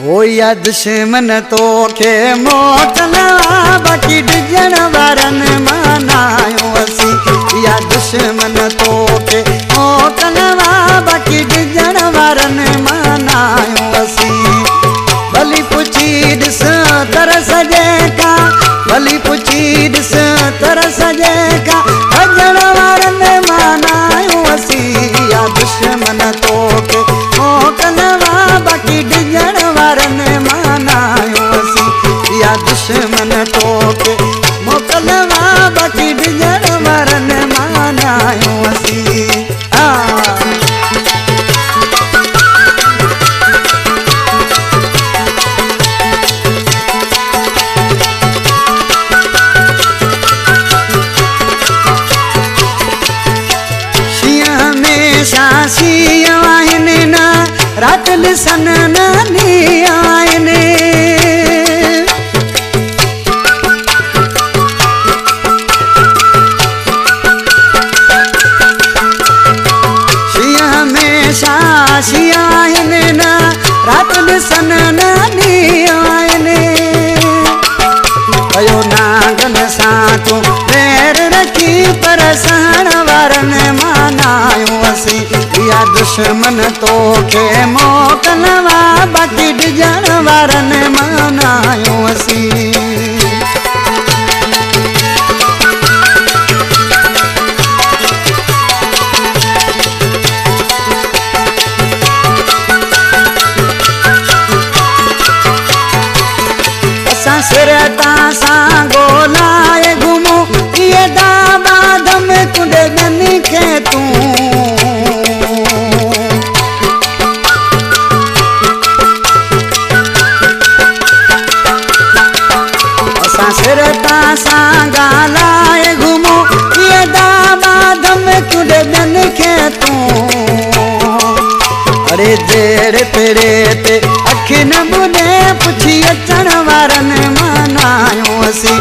ओ या दुश्मन तो के मोकला बाकी डिजण वारन मनायो असी या दुश्मन तो के मोकला बाकी डिजण वारन मनायो असी भली पुछी दिस तरस जेका भली पुछी दिस तरस जेका अजण वारन मनायो असी या दुश्मन तो के मोकला बाकी डिजण वारन मनायो असी या दुश्मन तो के मोकलवा बाकी डिजण वारन मनायो असी शासी आयने ना रात लिसन नानी आयने शिया में शासी आयने ना रात लिसन नानी आयने अयो नागन सातों पैर रखी परसहन वारन मनायो असी या दुश्मन तो के मोकलवा बाकी डिजण वारन मनायो असी असां सिरता सां गोलाए घुमूं ये दामाद में कुंडे गनी के तूं सिरता सां गालाए घुमो ये दामाद में कुंडे गन के तूं अरे देर तेरे ते अखि न मुने पुछी अचण वारन मनायो असी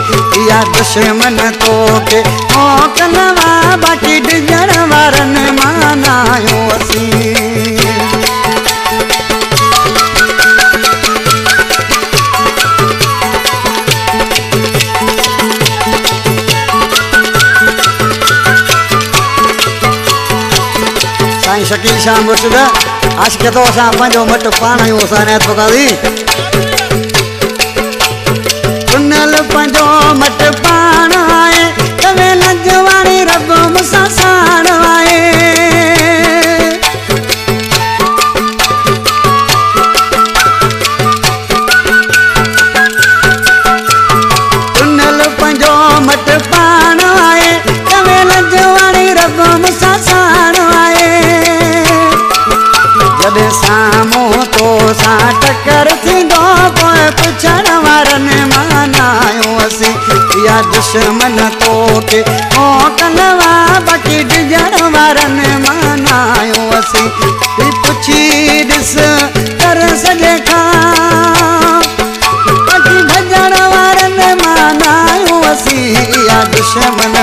या दुश्मन तो के मोकलवा बाकी डिजण वारन मनायो असी शकील शाह मुर्शिद आज के तो असां पंहिंजो मट पाण आहियूं असां इनायत बकादी चुनल पंहिंजो मट पाण आहे तवे लजवाणी रब मूंसां साण आहे चुनल पंहिंजो मट पाण आहे तवे लजवाणी रब मूंसां साण आहे जॾहिं साम्हूं तो सां टकर थींदो पोइ पुछण वारन मनायो असी या दुश्मन तो के मोकलवा बाकी डिजण वारन मनायो असी पुछी ॾिस तरस जेका बाकी भॼण वारन मनायो असी या दुश्मन